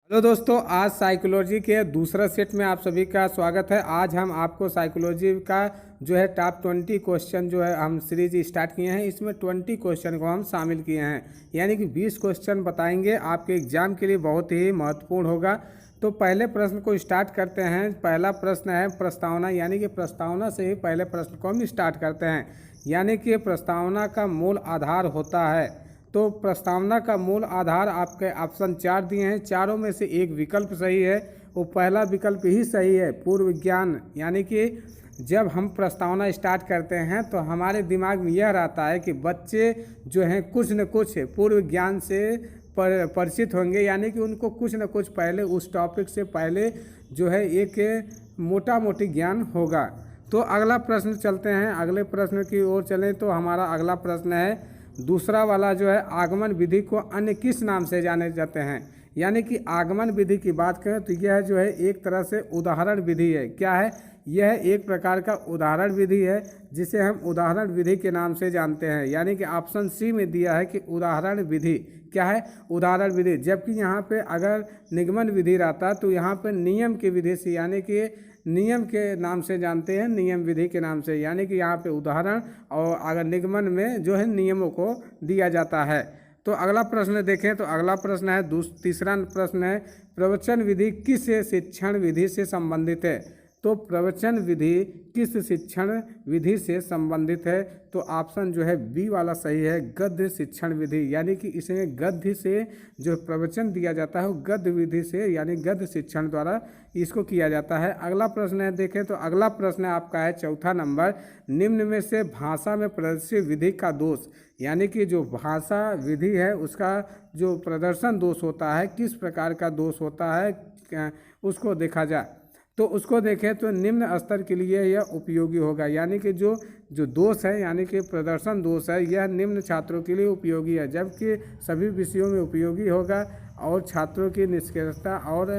Hello दोस्तों, आज psychology के दूसरा सेट में आप सभी का स्वागत है। आज हम आपको साइकोलॉजी का जो है टॉप 20 क्वेश्चन जो है हम सीरीज स्टार्ट किए हैं। इसमें 20 क्वेश्चन को हम शामिल किए हैं, यानी कि 20 क्वेश्चन बताएंगे, आपके एग्जाम के लिए बहुत ही महत्वपूर्ण होगा। तो पहले प्रश्न को स्टार्ट करते हैं। पहला प्रश्न है प्रस्तावना, यानी कि प्रस्तावना से ही पहले प्रश्न को हम स्टार्ट करते हैं। यानी कि प्रस्तावना का मूल आधार होता है। तो प्रस्तावना का मूल आधार आपके ऑप्शन 4 दिए हैं, चारों में से एक विकल्प सही है। वो पहला विकल्प ही सही है, पूर्व विज्ञान। यानी कि जब हम प्रस्तावना स्टार्ट करते हैं तो हमारे दिमाग में यह रहता है कि बच्चे जो हैं कुछ न कुछ पूर्व विज्ञान से परिचित होंगे, यानी कि उनको कुछ न कुछ पहले उस टॉपिक से पहले जो है एक मोटा मोटी ज्ञान होगा। तो अगला प्रश्न चलते हैं, अगले प्रश्न की ओर चलें। तो हमारा अगला प्रश्न है दूसरा वाला, जो है आगमन विधि को अन्य किस नाम से जाने जाते हैं। यानी कि आगमन विधि की बात करें तो यह जो है एक तरह से उदाहरण विधि है। क्या है? यह एक प्रकार का उदाहरण विधि है जिसे हम उदाहरण विधि के नाम से जानते हैं। यानी कि ऑप्शन सी में दिया है कि उदाहरण विधि। क्या है? उदाहरण विधि। जबकि यहाँ पे अगर निगमन विधि रहता तो यहाँ पे नियम की विधि से, यानी कि नियम के नाम से जानते हैं, नियम विधि के नाम से। यानी कि यहाँ पे उदाहरण और अगर निगमन में जो है नियमों को दिया जाता है। तो अगला प्रश्न देखें तो अगला प्रश्न है तीसरा प्रश्न है प्रवचन विधि किस शिक्षण विधि से संबंधित है। तो प्रवचन विधि किस शिक्षण विधि से संबंधित है। तो ऑप्शन जो है बी वाला सही है, गद्य शिक्षण विधि। यानी कि इसमें गद्य से जो प्रवचन दिया जाता है वो गद्य विधि से, यानी गद्य शिक्षण द्वारा इसको किया जाता है। अगला प्रश्न है देखें तो अगला प्रश्न आपका है चौथा नंबर, निम्न में से भाषा में प्रदर्शित विधि का दोष। यानी कि जो भाषा विधि है उसका जो प्रदर्शन दोष होता है, किस प्रकार का दोष होता है उसको देखा जाए। तो उसको देखें तो निम्न स्तर के लिए यह उपयोगी होगा। यानी कि जो दोष है, यानी कि प्रदर्शन दोष है, यह निम्न छात्रों के लिए उपयोगी है, जबकि सभी विषयों में उपयोगी होगा और छात्रों की निष्क्रियता और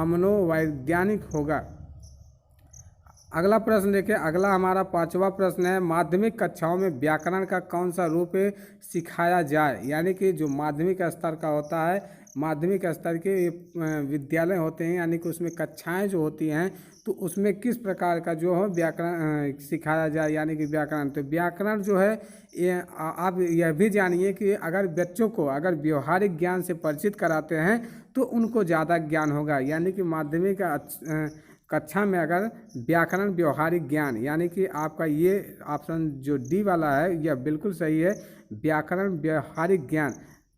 मनोवैज्ञानिक होगा। अगला प्रश्न देखें, अगला हमारा पांचवा प्रश्न है माध्यमिक कक्षाओं में व्याकरण का कौन सा रूप सिखाया जाए। यानी कि जो माध्यमिक स्तर का होता है, माध्यमिक स्तर के विद्यालय होते हैं, यानी कि उसमें कक्षाएं जो होती हैं तो उसमें किस प्रकार का जो है व्याकरण सिखाया जाए। यानी कि व्याकरण, तो व्याकरण जो है ये आप यह भी जानिए कि अगर बच्चों को अगर व्यवहारिक ज्ञान से परिचित कराते हैं तो उनको ज़्यादा ज्ञान होगा। यानी कि माध्यमिक कक्षा में अगर व्याकरण व्यवहारिक ज्ञान, यानी कि आपका ये ऑप्शन जो डी वाला है यह बिल्कुल सही है, व्याकरण व्यवहारिक ज्ञान।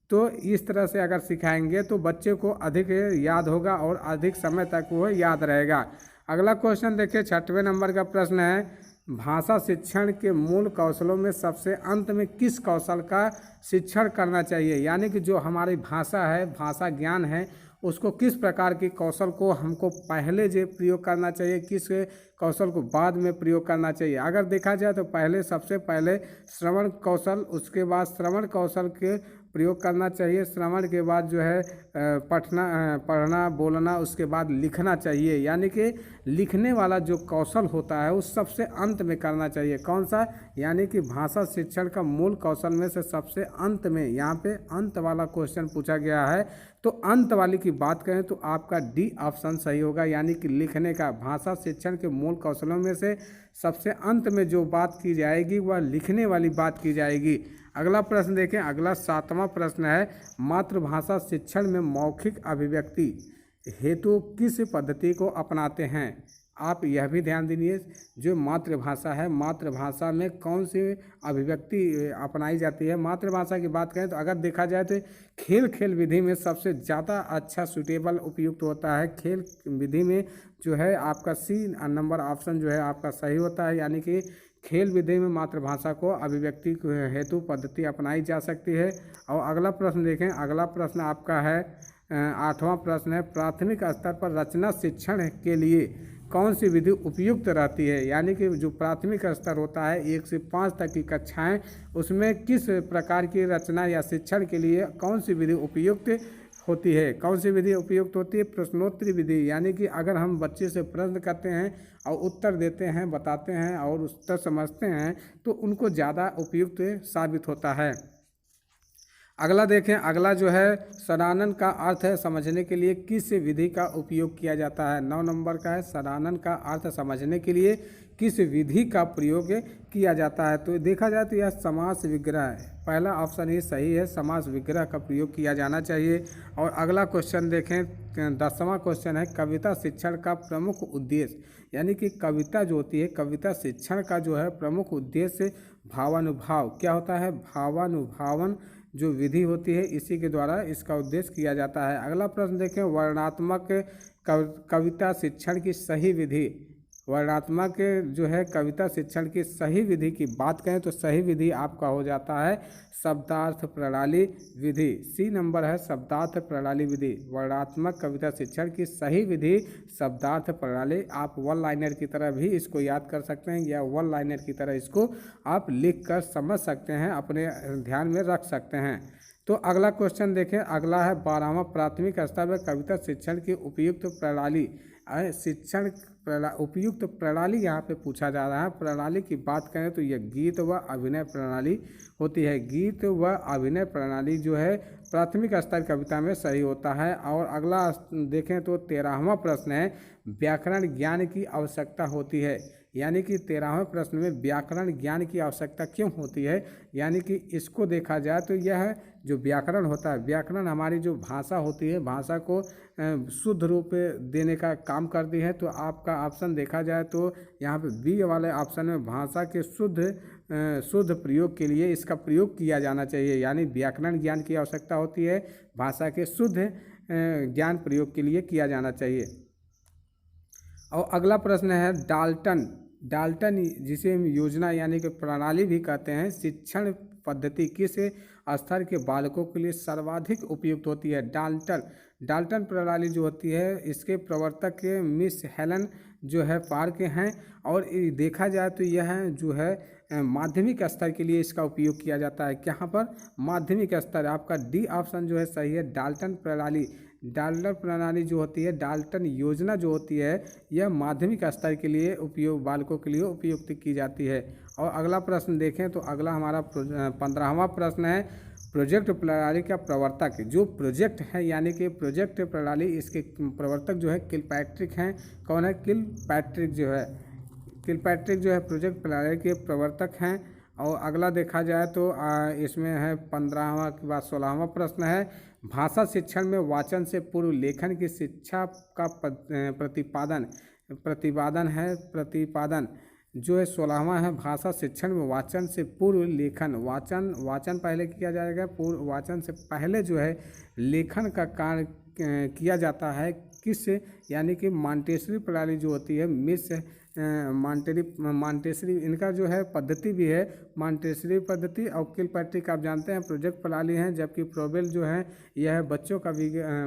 तो इस तरह से अगर सिखाएंगे तो बच्चे को अधिक याद होगा और अधिक समय तक वो याद रहेगा। अगला क्वेश्चन देखिए, छठवें नंबर का प्रश्न है भाषा शिक्षण के मूल कौशलों में सबसे अंत में किस कौशल का शिक्षण करना चाहिए। यानी कि जो हमारी भाषा है, भाषा ज्ञान है, उसको किस प्रकार के कौशल को हमको पहले जो प्रयोग करना चाहिए, किस कौशल को बाद में प्रयोग करना चाहिए। अगर देखा जाए तो पहले सबसे पहले श्रवण कौशल, उसके बाद श्रवण कौशल के प्रयोग करना चाहिए। श्रवण के बाद जो है पढ़ना बोलना, उसके बाद लिखना चाहिए। यानी कि लिखने वाला जो कौशल होता है वो सबसे अंत में करना चाहिए। कौन सा? यानी कि भाषा शिक्षण का मूल कौशल में से सबसे अंत में, यहाँ पे अंत वाला क्वेश्चन पूछा गया है। तो अंत वाली की बात करें तो आपका डी ऑप्शन सही होगा, यानी कि लिखने का। भाषा शिक्षण के मूल कौशलों में से सबसे अंत में जो बात की जाएगी वह लिखने वाली बात की जाएगी। अगला प्रश्न देखें, अगला सातवां प्रश्न है मातृभाषा शिक्षण में मौखिक अभिव्यक्ति हेतु किस पद्धति को अपनाते हैं। आप यह भी ध्यान दीजिए, जो मातृभाषा है, मातृभाषा में कौन सी अभिव्यक्ति अपनाई जाती है। मातृभाषा की बात करें तो अगर देखा जाए तो खेल विधि में सबसे ज़्यादा अच्छा सूटेबल उपयुक्त होता है। खेल विधि में जो है आपका सी नंबर ऑप्शन जो है आपका सही होता है। यानी कि खेल विधि में मातृभाषा को अभिव्यक्ति हेतु पद्धति अपनाई जा सकती है। और अगला प्रश्न देखें, अगला प्रश्न आपका है आठवां प्रश्न है प्राथमिक स्तर पर रचना शिक्षण के लिए कौन सी विधि उपयुक्त रहती है। यानी कि जो प्राथमिक स्तर होता है 1 से 5 तक की कक्षाएं, उसमें किस प्रकार की रचना या शिक्षण के लिए कौन सी विधि उपयुक्त होती है। कौन सी विधि उपयुक्त होती है? प्रश्नोत्तरी विधि। यानी कि अगर हम बच्चे से प्रश्न करते हैं और उत्तर देते हैं, बताते हैं और उत्तर समझते हैं तो उनको ज़्यादा उपयुक्त साबित होता है। अगला देखें, अगला जो है सदानन का अर्थ है समझने के लिए किस विधि का उपयोग किया जाता है। 9 नंबर का है, सदानन का अर्थ समझने के लिए किस विधि का प्रयोग किया जाता है। तो देखा जाए तो यह समास विग्रह है, पहला ऑप्शन ही सही है, समास विग्रह का प्रयोग किया जाना चाहिए। और अगला क्वेश्चन देखें, 10वां क्वेश्चन है, कविता शिक्षण का प्रमुख उद्देश्य, यानी कि कविता जो होती है, कविता शिक्षण का जो है प्रमुख उद्देश्य भावानुभाव क्या होता है, भावानुभावन जो विधि होती है इसी के द्वारा इसका उद्देश्य किया जाता है। अगला प्रश्न देखें, वर्णनात्मक कविता शिक्षण की सही विधि, वर्णनात्मक जो है कविता शिक्षण की सही विधि की बात करें तो सही विधि आपका हो जाता है शब्दार्थ प्रणाली विधि। सी नंबर है शब्दार्थ प्रणाली विधि। वर्णनात्मक कविता शिक्षण की सही विधि शब्दार्थ प्रणाली। आप वन लाइनर की तरह भी इसको याद कर सकते हैं या वन लाइनर की तरह इसको आप लिख कर समझ सकते हैं, अपने ध्यान में रख सकते हैं। तो अगला क्वेश्चन देखें, अगला है 12वां, प्राथमिक स्तर पर कविता शिक्षण की उपयुक्त प्रणाली, शिक्षण उपयुक्त प्रणाली यहाँ पे पूछा जा रहा है। प्रणाली की बात करें तो यह गीत व अभिनय प्रणाली होती है। गीत व अभिनय प्रणाली जो है प्राथमिक स्तर कविता में सही होता है। और अगला देखें तो 13वां प्रश्न है, व्याकरण ज्ञान की आवश्यकता होती है, यानी कि 13वें प्रश्न में व्याकरण ज्ञान की आवश्यकता क्यों होती है, यानी कि इसको देखा जाए तो यह जो व्याकरण होता है, व्याकरण हमारी जो भाषा होती है, भाषा को शुद्ध रूप देने का काम करती है। तो आपका ऑप्शन देखा जाए तो यहाँ पे बी वाले ऑप्शन में भाषा के शुद्ध प्रयोग के लिए इसका प्रयोग किया जाना चाहिए, यानी व्याकरण ज्ञान की आवश्यकता होती है, भाषा के शुद्ध ज्ञान प्रयोग के लिए किया जाना चाहिए। और अगला प्रश्न है, डाल्टन जिसे हम योजना यानी कि प्रणाली भी कहते हैं, शिक्षण पद्धति किस स्तर के बालकों के लिए सर्वाधिक उपयुक्त होती है। डाल्टन प्रणाली जो होती है इसके प्रवर्तक मिस हेलन जो है पार्क हैं। और देखा जाए तो यह जो है माध्यमिक स्तर के लिए इसका उपयोग किया जाता है। कहाँ पर, माध्यमिक स्तर। आपका डी ऑप्शन जो है सही है, डाल्टन प्रणाली जो होती है, डाल्टन योजना जो होती है, यह माध्यमिक स्तर के लिए उपयोग, बालकों के लिए उपयुक्त की जाती है। और अगला प्रश्न देखें तो अगला हमारा 15वां प्रश्न है, प्रोजेक्ट प्रणाली का प्रवर्तक, जो प्रोजेक्ट है यानी कि प्रोजेक्ट प्रणाली, इसके प्रवर्तक जो है किलपैट्रिक हैं। कौन है, किलपैट्रिक जो है प्रोजेक्ट प्रणाली के प्रवर्तक हैं। और अगला देखा जाए तो इसमें है 15वां के बाद 16वां प्रश्न है, भाषा शिक्षण में वाचन से पूर्व लेखन की शिक्षा का प्रतिपादन जो है 16वां है, भाषा शिक्षण में वाचन से पूर्व लेखन, वाचन पहले किया जाएगा, पूर्व वाचन से पहले जो है लेखन का कार्य किया जाता है किस, यानी कि मॉन्टेसरी प्रणाली जो होती है, मिस मॉन्टेसरी इनका जो है पद्धति भी है, मॉन्टेसरी पद्धति। और किलपैट्रिक आप जानते हैं प्रोजेक्ट प्रणाली हैं, जबकि प्रोबेल जो है यह बच्चों का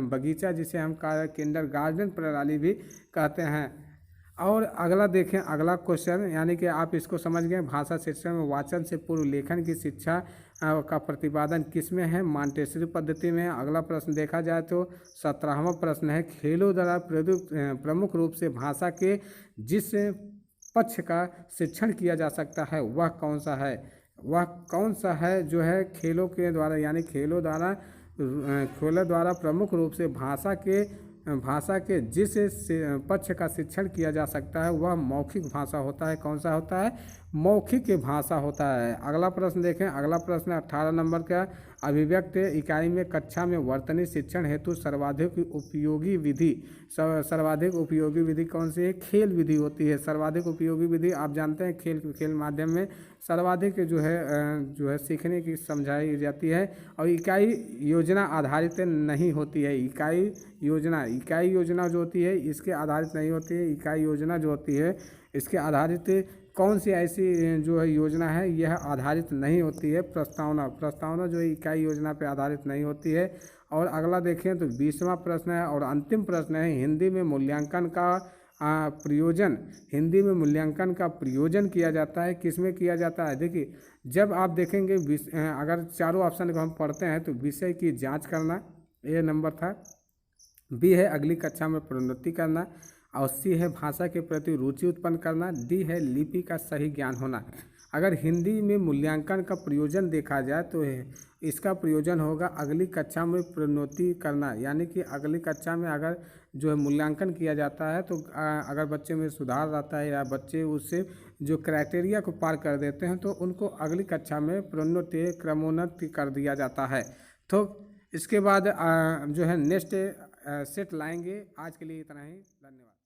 बगीचा जिसे हम किंडरगार्टन प्रणाली भी कहते हैं। और अगला देखें, अगला क्वेश्चन, यानी कि आप इसको समझ गए, भाषा शिक्षण में वाचन से पूर्व लेखन की शिक्षा का प्रतिपादन किस में है, मॉन्टेसरी पद्धति में। अगला प्रश्न देखा जाए तो 17वां प्रश्न है, खेलों द्वारा प्रमुख रूप से भाषा के जिस पक्ष का शिक्षण किया जा सकता है वह कौन सा है जो है खेलों के द्वारा, यानी खेलों द्वारा प्रमुख रूप से भाषा के जिस पक्ष का शिक्षण किया जा सकता है वह मौखिक भाषा होता है। कौन सा होता है, मौखिक भाषा होता है। अगला प्रश्न देखें, अगला प्रश्न 18 नंबर का, अभिव्यक्त इकाई में कक्षा में वर्तनी शिक्षण हेतु सर्वाधिक उपयोगी विधि कौन सी है, खेल विधि होती है। सर्वाधिक उपयोगी विधि आप जानते हैं, खेल माध्यम में सर्वाधिक जो है सीखने की समझाई जाती है। और इकाई योजना आधारित नहीं होती है, इकाई योजना जो होती है इसके आधारित नहीं होती है। इकाई योजना जो होती है इसके आधारित कौन सी ऐसी जो है योजना है यह आधारित नहीं होती है, प्रस्तावना जो है इकाई योजना पे आधारित नहीं होती है। और अगला देखें तो 20वां प्रश्न है और अंतिम प्रश्न है, हिंदी में मूल्यांकन का प्रयोजन किया जाता है, किसमें किया जाता है। देखिए जब आप देखेंगे अगर चारों ऑप्शन को हम पढ़ते हैं तो विषय की जांच करना ये नंबर था, बी है अगली कक्षा में प्रोन्नति करना, और सी है भाषा के प्रति रुचि उत्पन्न करना, डी है लिपि का सही ज्ञान होना। अगर हिंदी में मूल्यांकन का प्रयोजन देखा जाए तो इसका प्रयोजन होगा अगली कक्षा में प्रोन्नति करना, यानी कि अगली कक्षा में अगर जो है मूल्यांकन किया जाता है तो अगर बच्चे में सुधार आता है या बच्चे उससे जो क्राइटेरिया को पार कर देते हैं तो उनको अगली कक्षा में प्रोन्नति क्रमोन्नति कर दिया जाता है। तो इसके बाद जो है नेक्स्ट सेट लाएंगे। आज के लिए इतना ही, धन्यवाद।